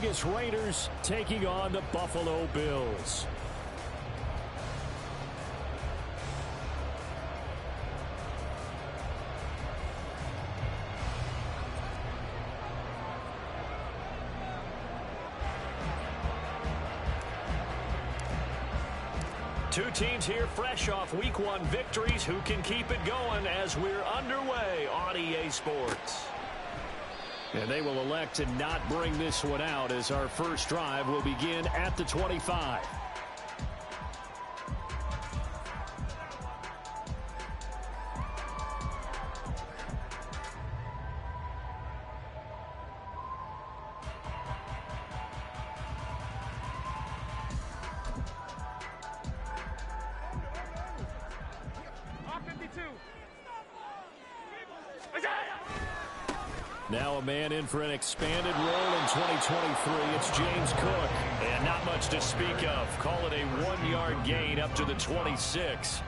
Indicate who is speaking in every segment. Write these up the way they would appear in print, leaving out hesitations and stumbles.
Speaker 1: Vegas Raiders taking on the Buffalo Bills. Two teams here fresh off Week 1 victories. Who can keep it going as we're underway on EA Sports? And they will elect to not bring this one out as our first drive will begin at the 25. Now a man in for an expanded role in 2023. It's James Cook. And not much to speak of. Call it a 1-yard gain up to the 26.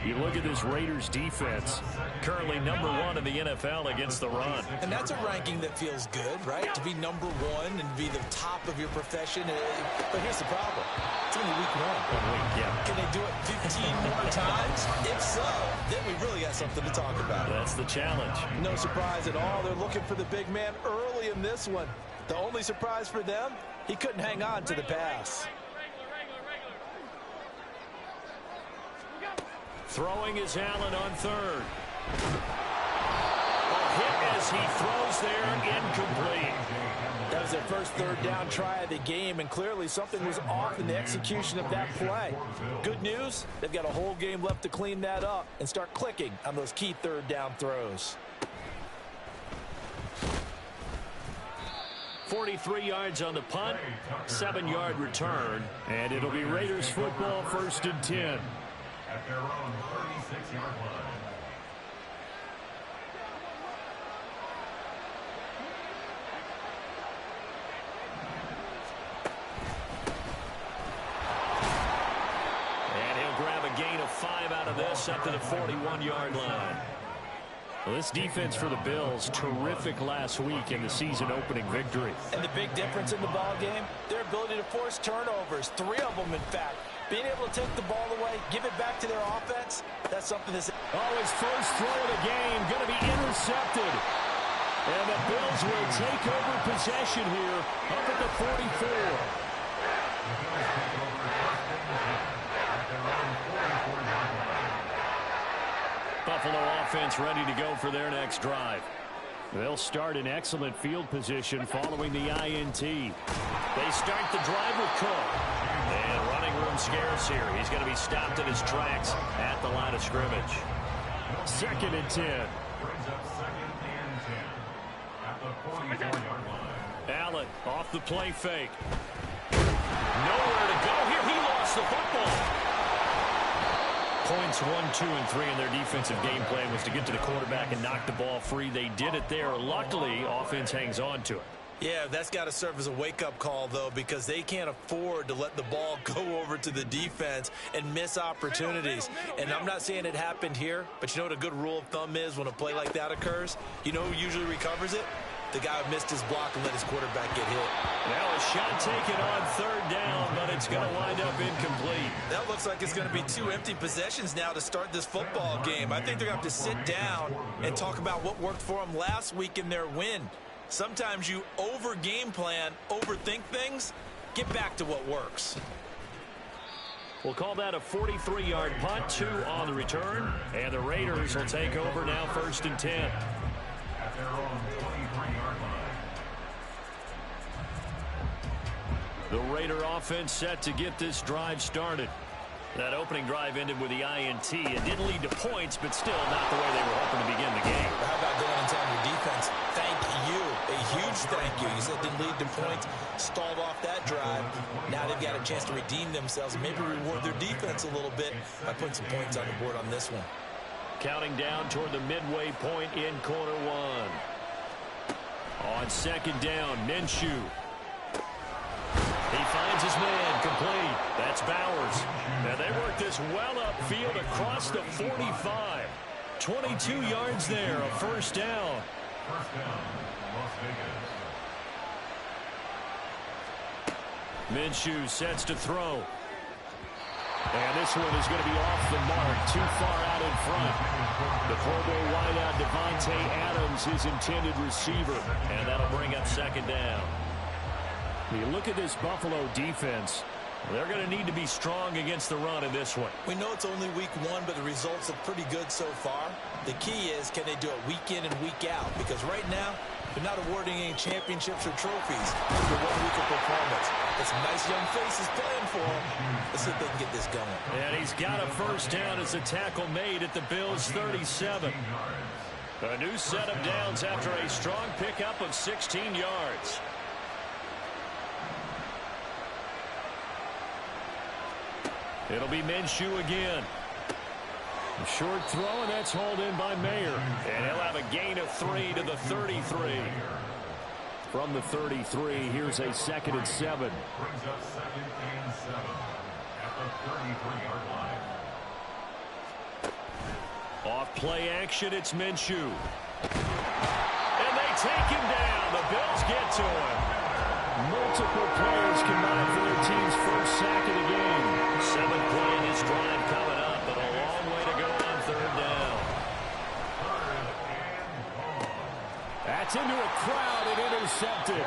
Speaker 1: You look at this Raiders defense, currently #1 in the NFL against the run.
Speaker 2: And that's a ranking that feels good, right? To be #1 and be the top of your profession. But here's the problem. It's only week 1.
Speaker 1: Yeah.
Speaker 2: Can they do it 15 more times? If so, then we really got something to talk about.
Speaker 1: That's the challenge.
Speaker 2: No surprise at all. They're looking for the big man early in this one. The only surprise for them, he couldn't hang on to the pass.
Speaker 1: Throwing is Allen on third. A hit as he throws there, incomplete.
Speaker 2: That was their first third down try of the game, and clearly something was off in the execution of that play. Good news, they've got a whole game left to clean that up and start clicking on those key third down throws.
Speaker 1: 43 yards on the punt, 7-yard return, and it'll be Raiders football 1st and 10.
Speaker 3: At their own 36-yard line.
Speaker 1: And he'll grab a gain of 5 out of this up to the 41-yard line. Well, this defense for the Bills, terrific last week in the season-opening victory.
Speaker 2: And the big difference in the ball game, their ability to force turnovers, 3 of them, in fact. Being able to take the ball away, give it back to their offense, that's something that's...
Speaker 1: Oh, his first throw of the game going to be intercepted. And the Bills will take over possession here up at the 44. Buffalo offense ready to go for their next drive. They'll start in excellent field position following the INT. They start the drive with Cook. And running room scarce here. He's going to be stopped in his tracks at the line of scrimmage. 2nd and 10.
Speaker 3: Brings up 2nd and 10 at the 44-yard line.
Speaker 1: Allen off the play fake. Nowhere to go here. He lost the football. Points 1, 2, and 3 in their defensive game plan was to get to the quarterback and knock the ball free. They did it there. Luckily, offense hangs on to it.
Speaker 2: Yeah, that's got to serve as a wake-up call, though, because they can't afford to let the ball go over to the defense and miss opportunities. And I'm not saying it happened here, but you know what a good rule of thumb is when a play like that occurs? You know who usually recovers it? The guy who missed his block and let his quarterback get hit.
Speaker 1: Now a shot taken on 3rd down, but it's going to wind up incomplete.
Speaker 2: That looks like it's going to be 2 empty possessions now to start this football game. I think they're going to have to sit down and talk about what worked for them last week in their win. Sometimes you over-game plan, overthink things. Get back to what works.
Speaker 1: We'll call that a 43-yard punt, 2 on the return. And the Raiders will take over now 1st and 10.
Speaker 3: At their own 23-yard line.
Speaker 1: The Raider offense set to get this drive started. That opening drive ended with the INT. It didn't lead to points, but still not the way they were hoping to begin the game.
Speaker 2: How about going and telling your defense, thank you, a huge thank you. You said it didn't lead to points, stalled off that drive. Now they've got a chance to redeem themselves and maybe reward their defense a little bit by putting some points on the board on this one.
Speaker 1: Counting down toward the midway point in quarter 1. On 2nd down, Minshew. He finds his man, complete. That's Bowers. Now they work this well upfield across the 45. 22 yards there, a 1st down.
Speaker 3: First down, Las Vegas.
Speaker 1: Minshew sets to throw. And this one is going to be off the mark, too far out in front. The Pro Bowl wideout Devontae Adams, his intended receiver. And that'll bring up second down. You look at this Buffalo defense. They're going to need to be strong against the run in this one.
Speaker 2: We know it's only week one, but the results are pretty good so far. The key is, can they do it week in and week out? Because right now, they're not awarding any championships or trophies after 1 week of performance. There's some nice young faces playing for them. Let's see if they can get this going.
Speaker 1: And he's got a first down as a tackle made at the Bills' 37. A new set of downs after a strong pickup of 16 yards. It'll be Minshew again. A short throw, and that's hauled in by Mayer. And he'll have a gain of 3 to the 33. From the 33, here's a 2nd and 7.
Speaker 3: Brings up 2nd and 7 at the 33-yard line.
Speaker 1: Off play action, it's Minshew. And they take him down. The Bills get to him. Multiple players combined for their team's first sack of the game. 7th play in this drive coming up, but a long way to go on 3rd down. That's into a crowd and intercepted.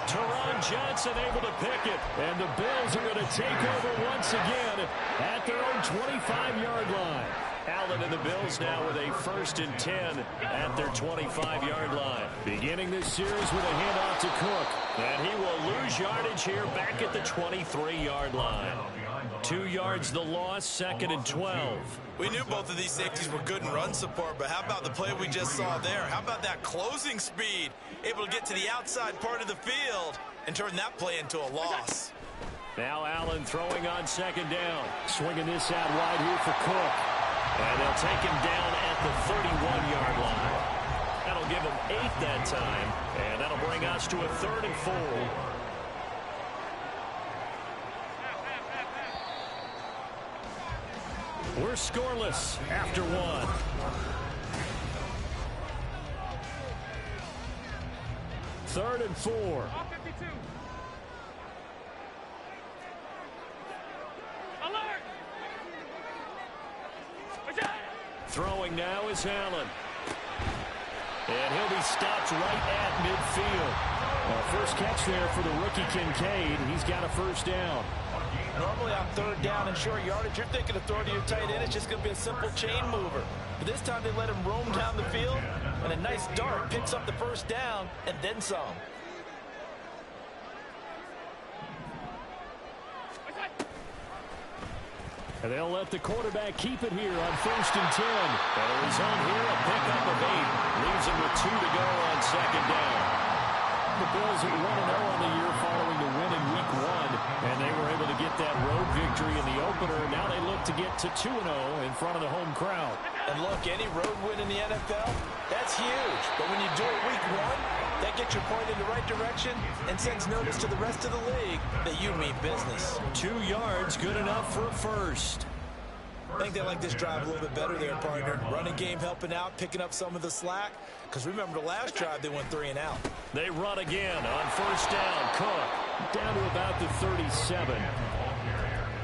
Speaker 1: Teron Johnson able to pick it, and the Bills are going to take over once again at their own 25-yard line. Allen and the Bills now with a 1st and 10 at their 25-yard line. Beginning this series with a handoff to Cook. And he will lose yardage here back at the 23-yard line. 2 yards the loss, 2nd and 12.
Speaker 2: We knew both of these safeties were good in run support, but how about the play we just saw there? How about that closing speed? Able to get to the outside part of the field and turn that play into a loss.
Speaker 1: Now Allen throwing on 2nd down. Swinging this out wide here for Cook. And they'll take him down at the 31-yard line. That'll give him 8 that time. And that'll bring us to a 3rd and 4. We're scoreless after 1. Third and 4. Throwing now is Allen. And he'll be stopped right at midfield. First catch there for the rookie Kincaid. He's got a first down.
Speaker 2: Normally on 3rd down and short yardage, you're thinking of throwing to your tight end. It's just going to be a simple chain mover. But this time they let him roam down the field, and a nice dart picks up the first down and then some.
Speaker 1: And they'll let the quarterback keep it here on 1st and 10. And he's on here, a pickup of 8. Leaves him with 2 to go on 2nd down. The Bills are 1-0 on the year following the win in Week 1. And they were able to get that road victory in the opener. Now they look to get to 2-0 in front of the home crowd.
Speaker 2: And look, any road win in the NFL, that's huge. But when you do it Week 1, that gets your point in the right direction and sends notice to the rest of the league that you mean business.
Speaker 1: 2 yards, good enough for a first.
Speaker 2: I think they like this drive a little bit better there, partner. Running game helping out, picking up some of the slack. Because remember, the last drive they went 3 and out.
Speaker 1: They run again on 1st down. Cook down to about the 37.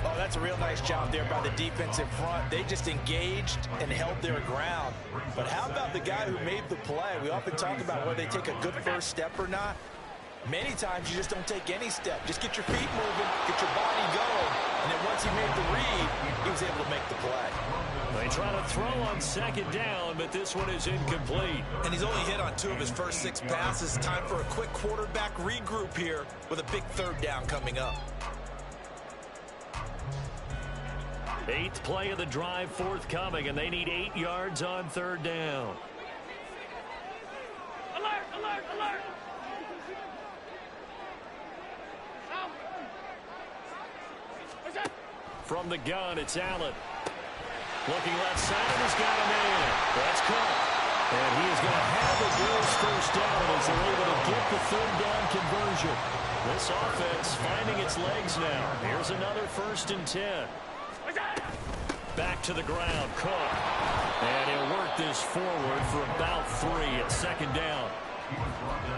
Speaker 2: Oh, that's a real nice job there by the defensive front. They just engaged and held their ground. But how about the guy who made the play? We often talk about whether they take a good first step or not. Many times you just don't take any step. Just get your feet moving, get your body going. And then once he made the read, he was able to make the play.
Speaker 1: They try to throw on 2nd down, but this one is incomplete.
Speaker 2: And he's only hit on 2 of his first 6 passes. Time for a quick quarterback regroup here with a big 3rd down coming up.
Speaker 1: 8th play of the drive forthcoming, and they need 8 yards on 3rd down.
Speaker 4: Alert, alert, alert!
Speaker 1: From the gun, it's Allen. Looking left side, and he's got a man. That's Cook. And he is going to have the Bills first down as they're able to get the 3rd down conversion. This offense finding its legs now. Here's another 1st and 10. Back to the ground, Cook. And he'll work this forward for about 3 at 2nd down.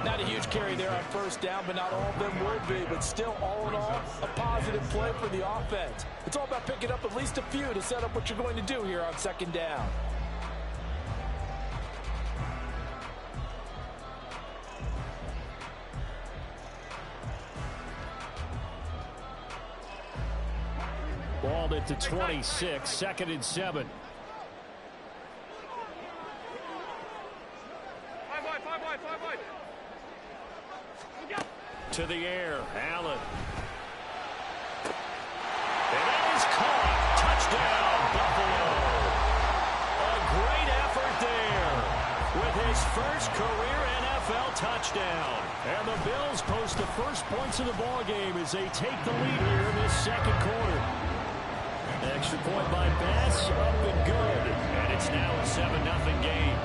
Speaker 2: Not a huge carry there on first down, but not all of them will be. But still, all in all, a positive play for the offense. It's all about picking up at least a few to set up what you're going to do here on second down.
Speaker 1: Ball at the 26, 2nd and 7. To the air, Allen. And that is caught. Touchdown, Buffalo. A great effort there with his first career NFL touchdown. And the Bills post the first points of the ball game as they take the lead here in this second quarter. Extra point by Bass, up and good. And it's now a 7-0 game.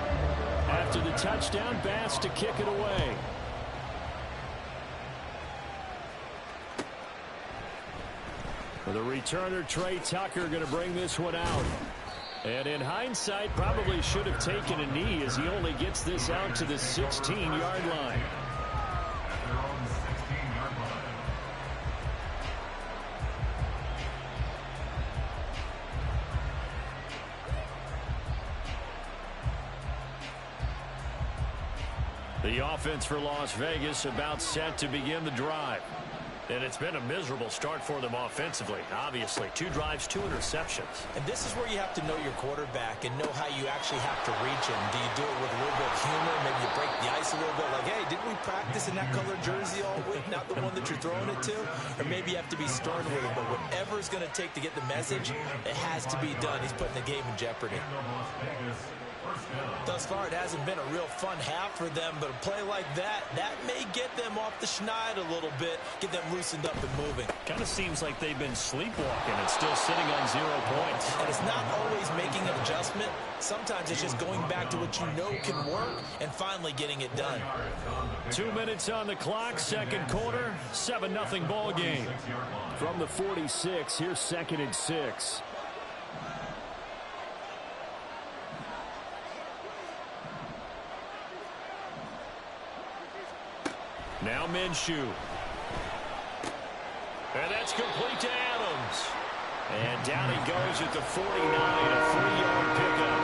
Speaker 1: After the touchdown, Bass to kick it away. The returner, Trey Tucker, going to bring this one out. And in hindsight, probably should have taken a knee as he only gets this out to the 16-yard line. The offense for Las Vegas about set to begin the drive. And it's been a miserable start for them offensively. Obviously, 2 drives, 2 interceptions.
Speaker 2: And this is where you have to know your quarterback and know how you actually have to reach him. Do you do it with a little bit of humor? Maybe you break the ice a little bit. Like, hey, didn't we practice in that colored jersey all week? Not the one that you're throwing it to? Or maybe you have to be stern with him. But whatever it's going to take to get the message, it has to be done. He's putting the game in jeopardy. Thus far, it hasn't been a real fun half for them, but a play like that may get them off the schneid a little bit, get them loosened up and moving.
Speaker 1: Kind of seems like they've been sleepwalking and still sitting on 0 points.
Speaker 2: And it's not always making an adjustment. Sometimes it's just going back to what you know can work and finally getting it done.
Speaker 1: 2 minutes on the clock, second quarter, 7-0 ball game. From the 46, here's 2nd and 6. Now Minshew. And that's complete to Adams. And down he goes at the 49, a 3-yard pickup.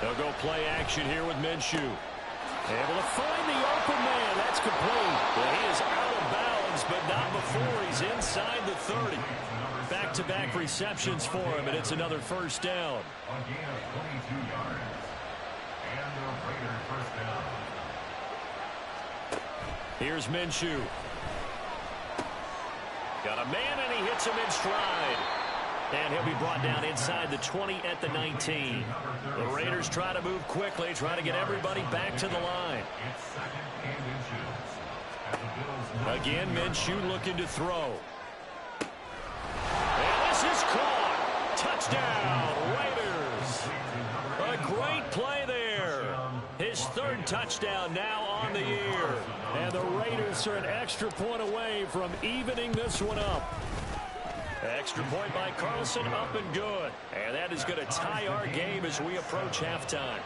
Speaker 1: They'll go play action here with Minshew. Able to find the open man. That's complete. Well, he is out of bounds, but not before he's inside the 30. Back-to-back receptions for him, and it's another first down.
Speaker 3: A gain of 22 yards. And the Raiders first down.
Speaker 1: Here's Minshew. Got a man, and he hits him in stride. And he'll be brought down inside the 20 at the 19. The Raiders try to move quickly, try to get everybody back to the line.
Speaker 3: It's 2nd and inches.
Speaker 1: Again, Minshew looking to throw. And this is caught. Touchdown, Raiders. A great play there. His 3rd touchdown now on the year. And the Raiders are an extra point away from evening this one up. Extra point by Carlson, up and good. And that is going to tie our game as we approach halftime.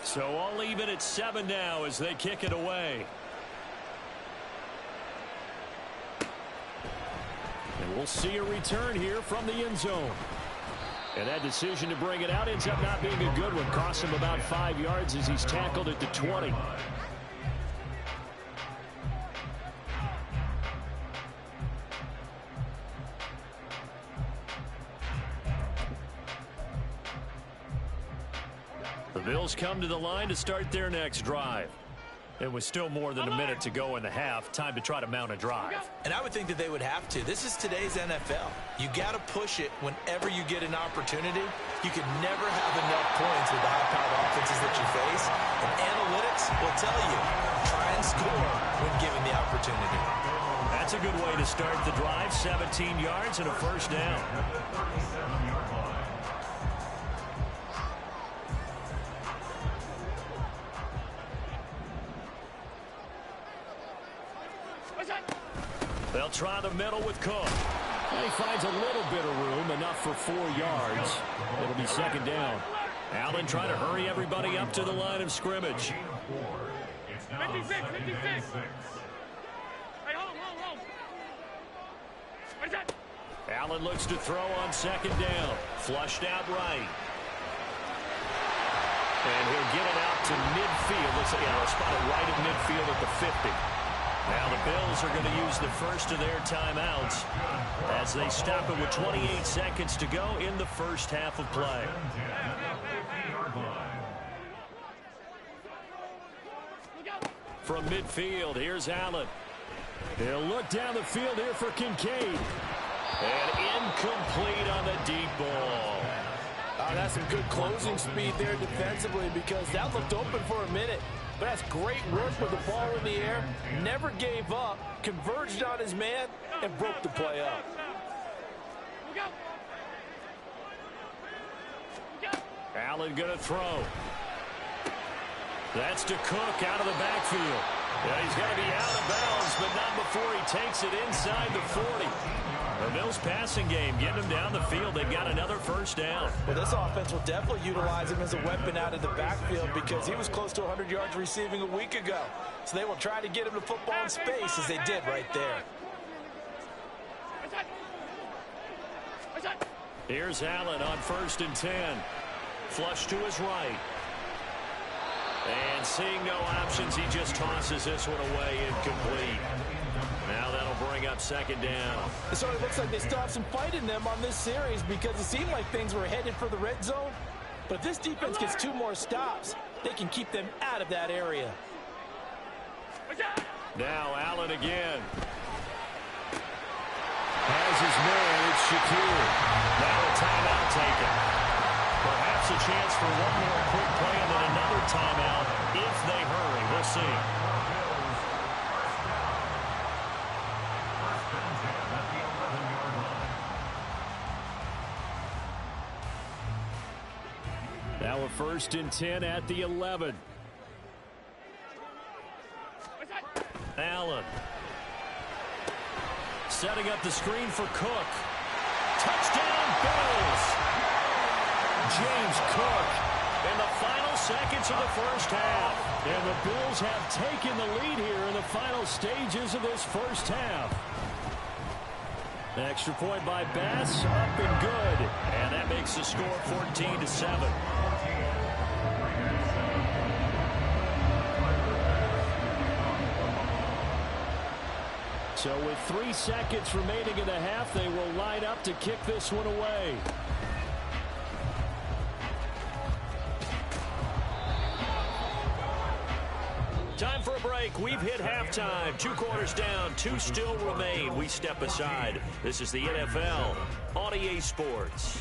Speaker 1: So all even at 7 now as they kick it away. And we'll see a return here from the end zone. And that decision to bring it out ends up not being a good one. Cost him about 5 yards as he's tackled at the 20. The Bills come to the line to start their next drive. It was still more than a minute to go in the half. Time to try to mount a drive.
Speaker 2: And I would think that they would have to. This is today's NFL. You got to push it whenever you get an opportunity. You can never have enough points with the high-powered offenses that you face. And analytics will tell you, try and score when given the opportunity.
Speaker 1: That's a good way to start the drive. 17 yards and a first down.
Speaker 3: At the 37-yard line.
Speaker 1: They'll try the middle with Cook. And he finds a little bit of room, enough for 4 yards. It'll be second down. Allen trying to hurry everybody up to the line of scrimmage.
Speaker 3: It's now 56.
Speaker 1: Allen looks to throw on second down. Flushed out right. And he'll get it out to midfield. Looks like they'll spot it right at midfield at the 50. Now the Bills are going to use the first of their timeouts as they stop it with 28 seconds to go in the first half of play. From midfield, here's Allen. He'll look down the field here for Kincaid. And incomplete on the deep ball.
Speaker 2: That's some good closing speed there defensively because that looked open for a minute. But that's great work with the ball in the air. Never gave up, converged on his man, and broke the play up.
Speaker 1: Allen going to throw. That's to Cook out of the backfield. Yeah, he's going to be out of bounds, but not before he takes it inside the 40. The Bills passing game, getting him down the field. They've got another first down.
Speaker 2: Well, this offense will definitely utilize him as a weapon out of the backfield because he was close to 100 yards receiving a week ago. So they will try to get him the football in space as they did right there.
Speaker 1: Here's Allen on 1st and 10. Flush to his right. And seeing no options, he just tosses this one away incomplete. Now that'll bring up second down.
Speaker 2: It sort of looks like they still have some fight in them on this series because it seemed like things were headed for the red zone. But if this defense gets 2 more stops, they can keep them out of that area.
Speaker 1: Now Allen again. Has his man, it's Shakir. Now a timeout taken. Perhaps a chance for one more quick play and then another timeout if they hurry. We'll see. Now a 1st and 10 at the 11. Allen. Setting up the screen for Cook. Touchdown Bills. James Cook in the final seconds of the first half. And the Bills have taken the lead here in the final stages of this first half. Extra point by Bass, up and good. And that makes the score 14-7. So with 3 seconds remaining in the half, they will line up to kick this one away. Time for a break. We've hit halftime. 2 quarters down, 2 still remain. We step aside. This is the NFL on EA Sports.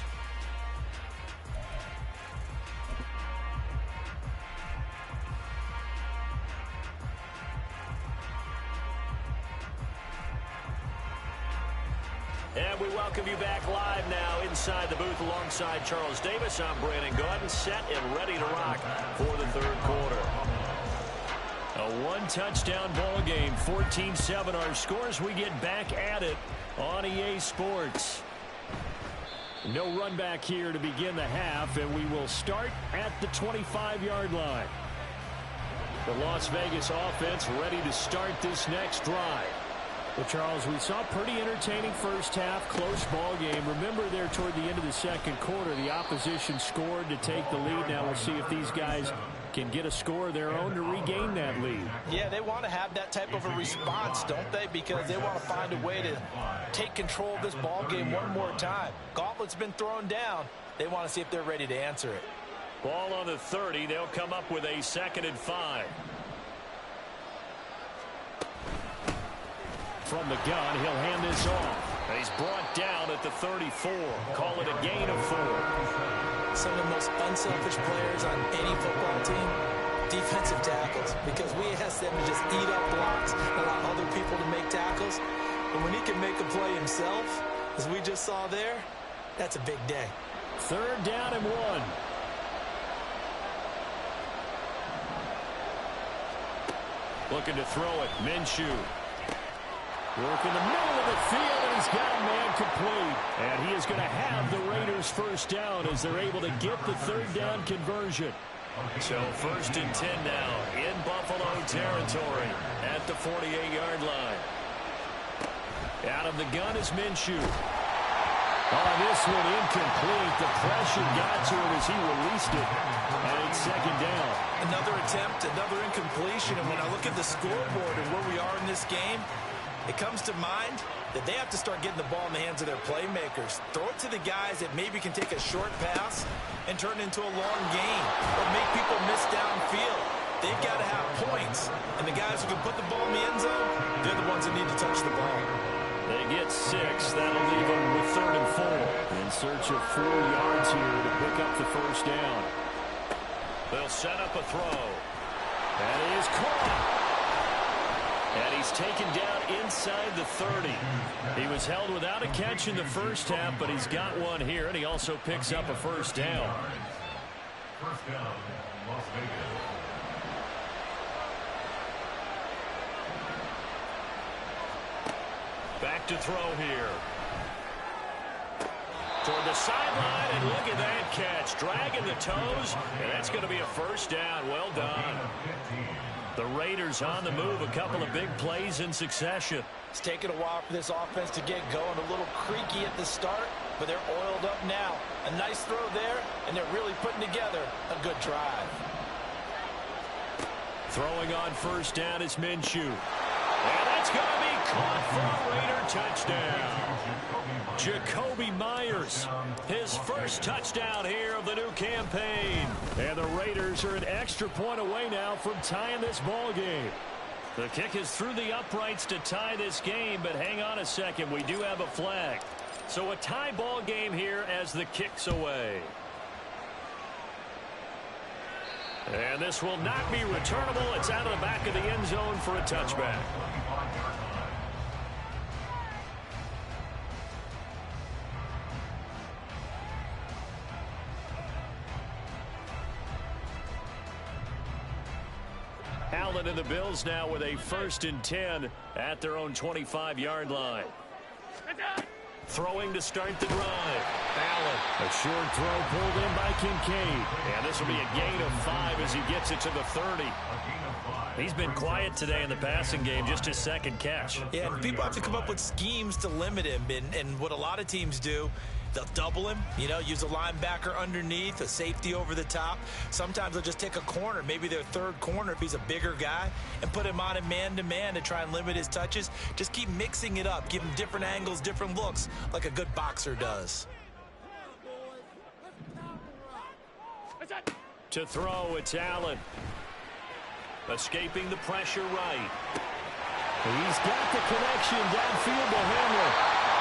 Speaker 1: And we welcome you back live now inside the booth alongside Charles Davis. I'm Brandon Gordon, set and ready to rock for the 3rd quarter. A 1-touchdown ball game, 14-7 our scores. We get back at it on EA Sports. No run back here to begin the half, and we will start at the 25-yard line. The Las Vegas offense ready to start this next drive. Well, Charles, we saw a pretty entertaining first half, close ball game. Remember there toward the end of the 2nd quarter, the opposition scored to take the lead. Now we'll see if these guys can get a score of their own to regain that lead.
Speaker 2: Yeah, they want to have that type of a response, don't they? Because they want to find a way to take control of this ball game one more time. Gauntlet's been thrown down. They want to see if they're ready to answer it.
Speaker 1: Ball on the 30. They'll come up with a 2nd and 5. From the gun, he'll hand this off. He's brought down at the 34. Call it a gain of 4.
Speaker 2: Some of the most unselfish players on any football team, defensive tackles, because we ask them to just eat up blocks and allow other people to make tackles. And when he can make a play himself, as we just saw there, that's a big day.
Speaker 1: 3rd down and 1. Looking to throw it. Minshew. Work in the middle of the field, and he's got a man complete. And he is going to have the Raiders 1st down as they're able to get the 3rd down conversion. So 1st and 10 now in Buffalo territory at the 48-yard line. Out of the gun is Minshew. Oh, this one incomplete. The pressure got to him as he released it. And it's 2nd down.
Speaker 2: Another attempt, another incompletion. And when I look at the scoreboard and where we are in this game, it comes to mind that they have to start getting the ball in the hands of their playmakers. Throw it to the guys that maybe can take a short pass and turn it into a long gain or make people miss downfield. They've got to have points. And the guys who can put the ball in the end zone, they're the ones that need to touch the ball.
Speaker 1: They get 6. That'll leave them with 3rd and 4. In search of 4 yards here to pick up the 1st down. They'll set up a throw. And he is caught. And he's taken down inside the 30. He was held without a catch in the 1st half, but he's got one here, and he also picks up a 1st down.
Speaker 3: 1st down, Las Vegas.
Speaker 1: Back to throw here. Toward the sideline, and look at that catch. Dragging the toes, and that's going to be a 1st down. Well done. The Raiders on the move, a couple of big plays in succession.
Speaker 2: It's taken a while for this offense to get going. A little creaky at the start, but they're oiled up now. A nice throw there, and they're really putting together a good drive.
Speaker 1: Throwing on 1st down is Minshew. And that's going to be caught for a Raider touchdown. Jacoby Myers, his 1st touchdown here of the new campaign. And the Raiders are an extra point away now from tying this ball game. The kick is through the uprights to tie this game, but hang on a second, we do have a flag. So a tie ball game here as the kick's away. And this will not be returnable. It's out of the back of the end zone for a touchback. Allen and the Bills now with a 1st and 10 at their own 25-yard line. Throwing to start the drive. Allen, a short throw pulled in by Kincaid. And this will be a gain of 5 as he gets it to the 30. He's been quiet today in the passing game, just his 2nd catch.
Speaker 2: Yeah, and people have to come up with schemes to limit him. And what a lot of teams do, they'll double him, use a linebacker underneath, a safety over the top. Sometimes they'll just take a corner, maybe their 3rd corner if he's a bigger guy, and put him on a man-to-man to try and limit his touches. Just keep mixing it up, give him different angles, different looks, like a good boxer does.
Speaker 1: To throw, it's Allen. Escaping the pressure right. He's got the connection downfield to Hamler.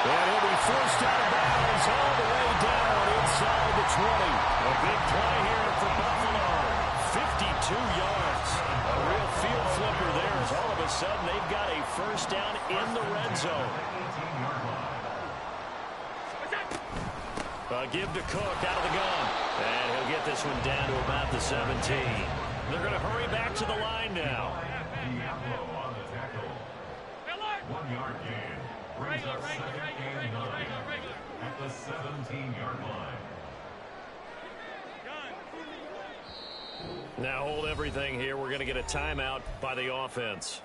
Speaker 1: And he'll be forced out of bounds all the way down inside the 20. A big play here for Buffalo. 52 yards. A real field flipper there as all of a sudden they've got a 1st down in the red zone. Give to Cook out of the gun. And he'll get this one down to about the 17. They're going to hurry back to the line now.
Speaker 3: On the tackle. 1 yard gain. Brings up 2nd and 9 at the 17-yard line.
Speaker 1: Now hold everything here. We're going to get a timeout by the offense.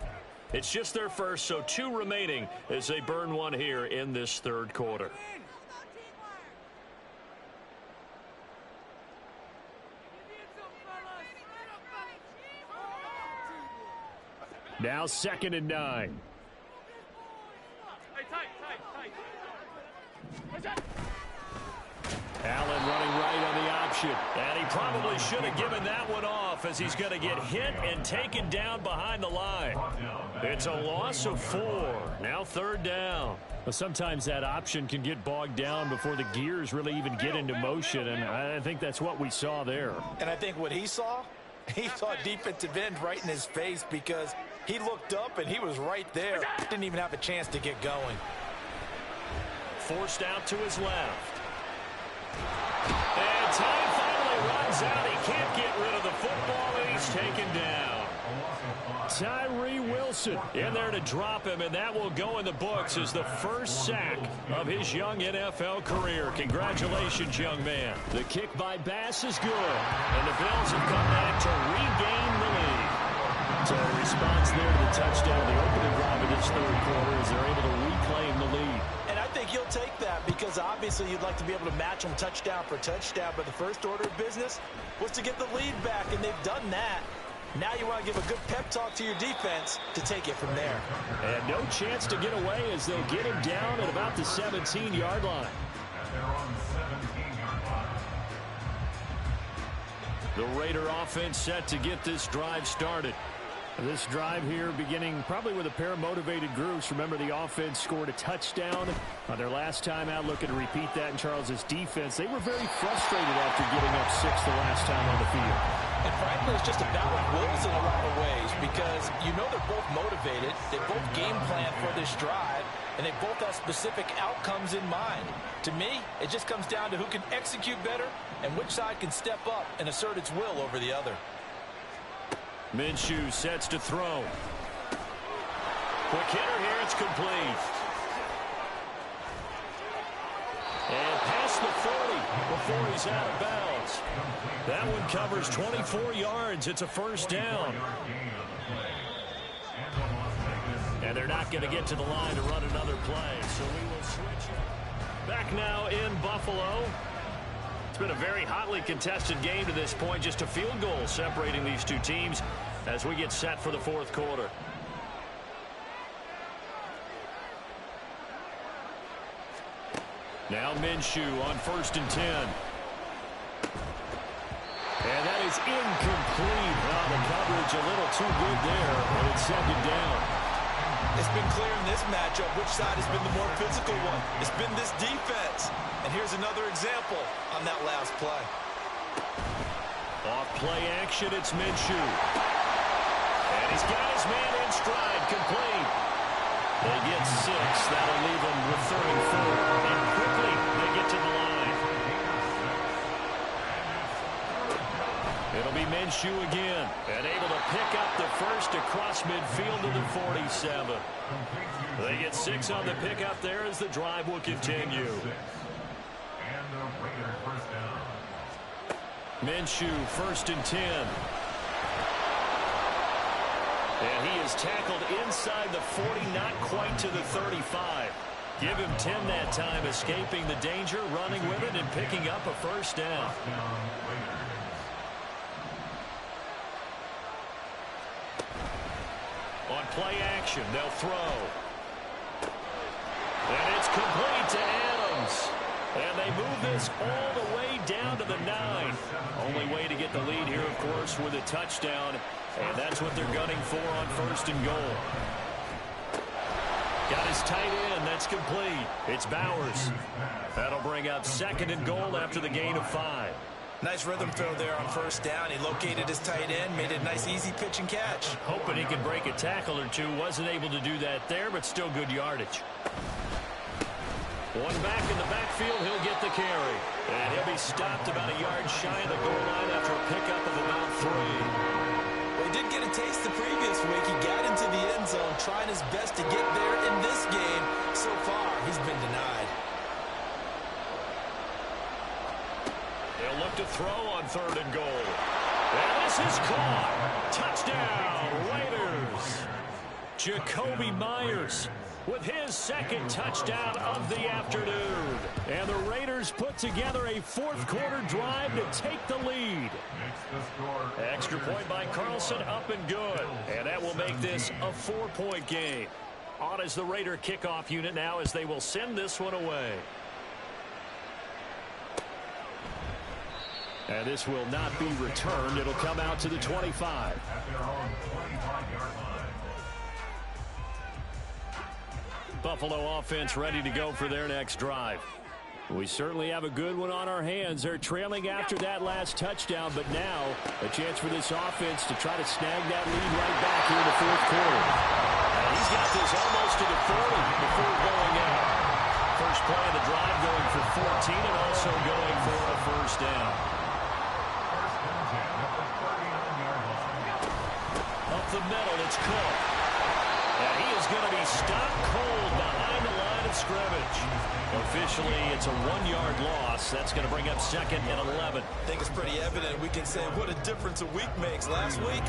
Speaker 1: It's just their 1st, so 2 remaining as they burn one here in this 3rd quarter. Now 2nd and 9. Allen running right on the option. And he probably should have given that one off as he's going to get hit and taken down behind the line. It's a loss of 4. Now 3rd down. Well, sometimes that option can get bogged down before the gears really even get into motion, and I think that's what we saw there.
Speaker 2: And I think what he saw He saw defensive end right in his face because he looked up and he was right there. Didn't even have a chance to get going.
Speaker 1: Forced out to his left. And time finally runs out. He can't get rid of the football, and he's taken down. Tyree Wilson in there to drop him, and that will go in the books as the first sack of his young NFL career. Congratulations, young man. The kick by Bass is good, and the Bills have come back to regain the lead. So a response there to the touchdown, the opening drive of this third quarter, as they're able to reclaim the lead.
Speaker 2: And I think you'll take that because obviously you'd like to be able to match them touchdown for touchdown, but the first order of business was to get the lead back, and they've done that. Now you want to give a good pep talk to your defense to take it from there.
Speaker 1: And no chance to get away as they'll get him down at about the 17-yard line. The Raider offense set to get this drive started. This drive here beginning probably with a pair of motivated groups. Remember, the offense scored a touchdown on their last time out. Looking to repeat that in Charles's defense. They were very frustrated after giving up 6 the last time on the field.
Speaker 2: And frankly, it's just a battle of wills in a lot of ways because you know they're both motivated. They both game plan for this drive, and they both have specific outcomes in mind. To me, it just comes down to who can execute better and which side can step up and assert its will over the other.
Speaker 1: Minshew sets to throw. Quick hitter here, it's complete. And past the 40 before he's out of bounds. That one covers 24 yards. It's a first down. And they're not going to get to the line to run another play, so we will switch. Back now in Buffalo. It's been a very hotly contested game to this point. Just a field goal separating these two teams as we get set for the fourth quarter. Now Minshew on 1st and 10. And that is incomplete. Well, the coverage a little too good there, but it's second down.
Speaker 2: It's been clear in this matchup which side has been the more physical one. It's been this defense. And here's another example on that last play.
Speaker 1: Off play action, it's Minshew. And he's got his man in stride, complete. They get 6. That'll leave them with 3rd and 4. And quickly, they get to the line. It'll be Minshew again. And able to pick up the first across midfield to the 47. They get 6 on the pickup there as the drive will continue. Minshew, 1st and 10. And he is tackled inside the 40, not quite to the 35. Give him 10 that time, escaping the danger, running with it, and picking up a first down. On play action, they'll throw. And it's complete to Adams. And they move this all the way down to the 9. Only way to get the lead here, of course, with a touchdown. And that's what they're gunning for on 1st and goal. Got his tight end. That's complete. It's Bowers. That'll bring up 2nd and goal after the gain of 5.
Speaker 2: Nice rhythm throw there on 1st down. He located his tight end, made it a nice, easy pitch and catch.
Speaker 1: Hoping he could break a tackle or two. Wasn't able to do that there, but still good yardage. One back in the backfield, he'll get the carry. And he'll be stopped about a yard shy of the goal line after a pickup of about 3.
Speaker 2: Well, he did get a taste the previous week. He got into the end zone, trying his best to get there in this game. So far, he's been denied.
Speaker 1: They'll look to throw on 3rd and goal. And this is caught. Touchdown, Raiders. Jacoby Myers with his 2nd touchdown of the afternoon. And the Raiders put together a 4th quarter drive to take the lead. Extra point by Carlson, up and good. And that will make this a 4-point game. On is the Raider kickoff unit now as they will send this one away. And this will not be returned. It'll come out to the 25. Buffalo offense ready to go for their next drive. We certainly have a good one on our hands. They're trailing after that last touchdown, but now a chance for this offense to try to snag that lead right back here in the fourth quarter. And he's got this almost to the 40 before going out. First play of the drive going for 14 and also going for a first down. Up the middle, it's Cook. And he is going to be stopped cold behind the line of scrimmage. Officially, it's a 1-yard loss. That's going to bring up 2nd and 11.
Speaker 2: I think it's pretty evident. We can say what a difference a week makes. Last week,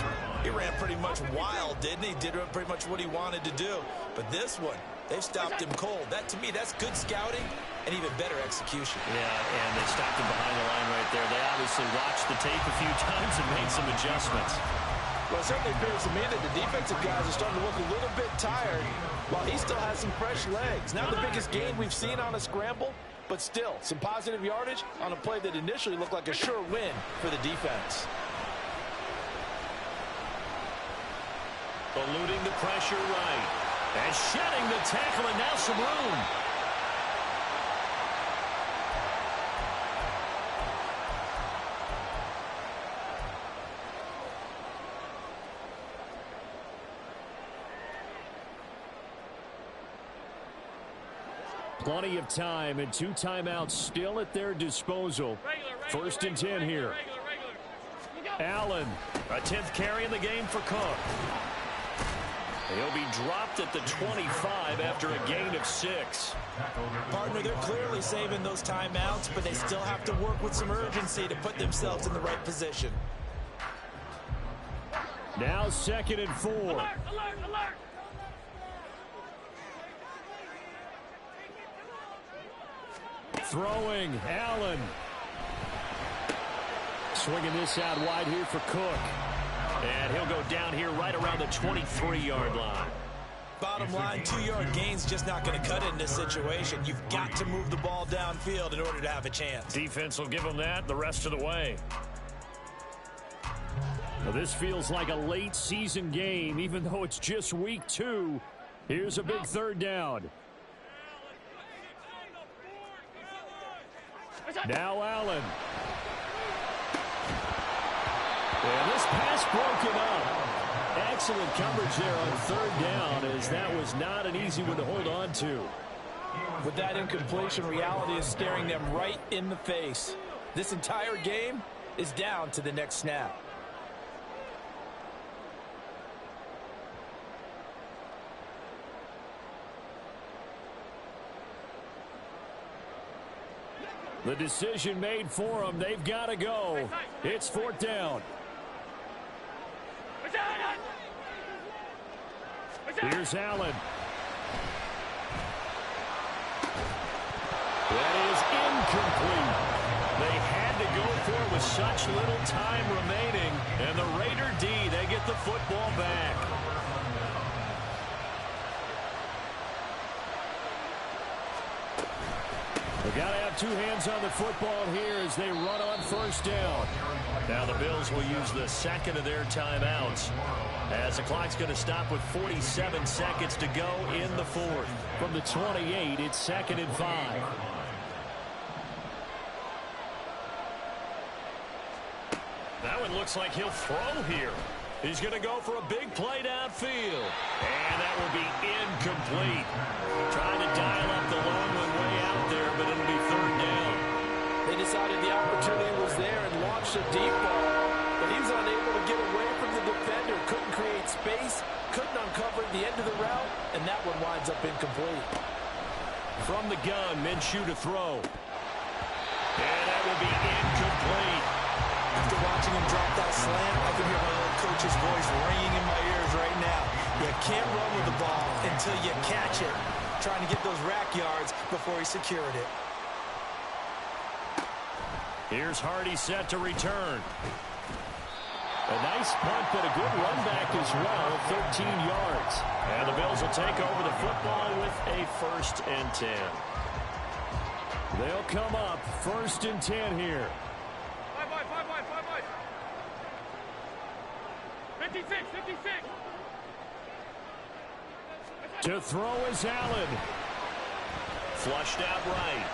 Speaker 2: he ran pretty much wild, didn't he? Did pretty much what he wanted to do. But this one, they've stopped him cold. That, to me, that's good scouting and even better execution.
Speaker 1: Yeah, and they stopped him behind the line right there. They obviously watched the tape a few times and made some adjustments.
Speaker 2: Well, it certainly appears to me that the defensive guys are starting to look a little bit tired while he still has some fresh legs. Not the biggest gain we've seen on a scramble, but still some positive yardage on a play that initially looked like a sure win for the defense.
Speaker 1: Eluding the pressure right. And shedding the tackle, and now some room. Plenty of time and 2 timeouts still at their disposal. First and 10 here. Allen, a 10th carry in the game for Cook. He'll be dropped at the 25 after a gain of 6.
Speaker 2: Partner, they're clearly saving those timeouts, but they still have to work with some urgency to put themselves in the right position.
Speaker 1: Now 2nd and 4.
Speaker 4: Alert, alert, alert.
Speaker 1: Throwing, Allen. Swinging this out wide here for Cook. And he'll go down here right around the 23-yard line.
Speaker 2: Bottom line, 2-yard gain's just not going to cut it in this situation. You've got to move the ball downfield in order to have a chance.
Speaker 1: Defense will give them that the rest of the way. Well, this feels like a late season game, even though it's just week 2. Here's a big 3rd down. Now Allen. And this pass broken up. Excellent coverage there on 3rd down, as that was not an easy one to hold on to.
Speaker 2: With that incompletion, reality is staring them right in the face. This entire game is down to the next snap.
Speaker 1: The decision made for them. They've got to go. It's 4th down. Here's Allen. That is incomplete. They had to go for it with such little time remaining. And the Raider D, they get the football back. They've got to have 2 hands on the football here as they run on 1st down. Now the Bills will use the 2nd of their timeouts, as the clock's going to stop with 47 seconds to go in the 4th. From the 28, it's 2nd and 5. That one looks like he'll throw here. He's going to go for a big play downfield. And that will be incomplete. Trying to dial up the long one way out there, but it'll be 3rd down.
Speaker 2: They decided the opportunity was there and launched a deep ball, but he was unable to get away from the defender. Couldn't create space, couldn't uncover the end of the route, and that one winds up incomplete.
Speaker 1: From the gun, Minshew to throw. And that will be incomplete.
Speaker 2: After watching him drop that slam, I can hear my old coach's voice ringing in my ears right now. You can't run with the ball until you catch it. Trying to get those rack yards before he secured it.
Speaker 1: Here's Hardy set to return. A nice punt, but a good run back as well, 13 yards. And the Bills will take over the football with a 1st and 10. They'll come up 1st and 10 here.
Speaker 4: 56, 56.
Speaker 1: To throw is Allen. Flushed out right.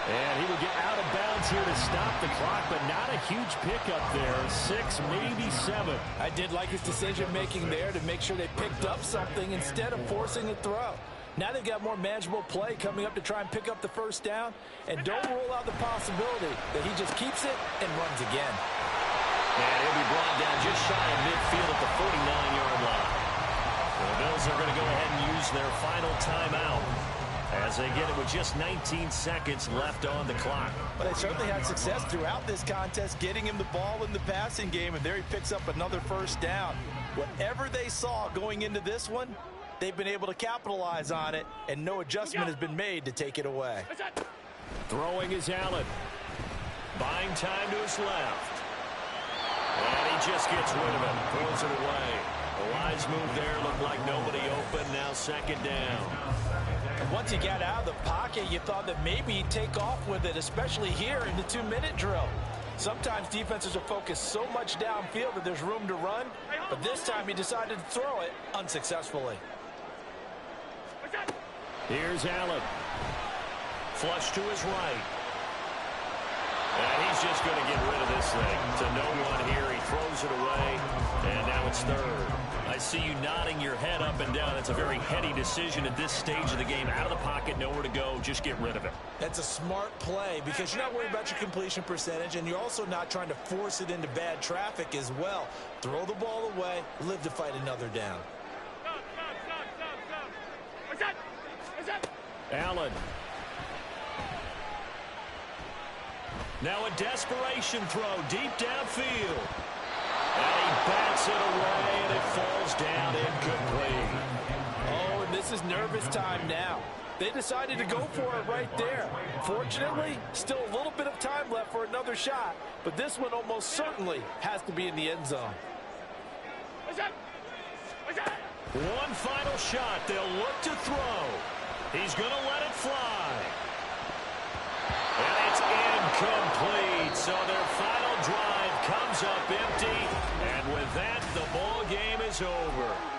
Speaker 1: And he will get out of bounds here to stop the clock, but not a huge pickup there. 6, maybe 7.
Speaker 2: I did like his decision-making there to make sure they picked up something instead of forcing a throw. Now they've got more manageable play coming up to try and pick up the first down. And don't rule out the possibility that he just keeps it and runs again.
Speaker 1: And he'll be brought down just shy of midfield at the 49-yard line. The Bills are going to go ahead and use their final timeout as they get it with just 19 seconds left on the clock.
Speaker 2: But they certainly had success throughout this contest, getting him the ball in the passing game, and there he picks up another first down. Whatever they saw going into this one, they've been able to capitalize on it, and no adjustment has been made to take it away.
Speaker 1: Throwing is Allen. Buying time to his left. And he just gets rid of it. Throws it away. The lines move there. Looked like nobody open. Now second down.
Speaker 2: Once he got out of the pocket, you thought that maybe he'd take off with it, especially here in the 2-minute drill. Sometimes defenses are focused so much downfield that there's room to run, but this time he decided to throw it unsuccessfully.
Speaker 1: Here's Allen. Flush to his right. And he's just going to get rid of this thing. To no one here. He throws it away, and now it's third. I see you nodding your head up and down. That's a very heady decision at this stage of the game. Out of the pocket, nowhere to go. Just get rid of it.
Speaker 2: That's a smart play because you're not worried about your completion percentage, and you're also not trying to force it into bad traffic as well. Throw the ball away, live to fight another down.
Speaker 1: Allen. Now a desperation throw deep downfield. And he bats it away, and it falls down incomplete.
Speaker 2: Oh, and this is nervous time now. They decided to go for it right there. Fortunately, still a little bit of time left for another shot, but this one almost certainly has to be in the end zone.
Speaker 1: One final shot. They'll look to throw. He's going to let it fly. And it's incomplete. So their final drive comes up empty. And with that, the ball game is over.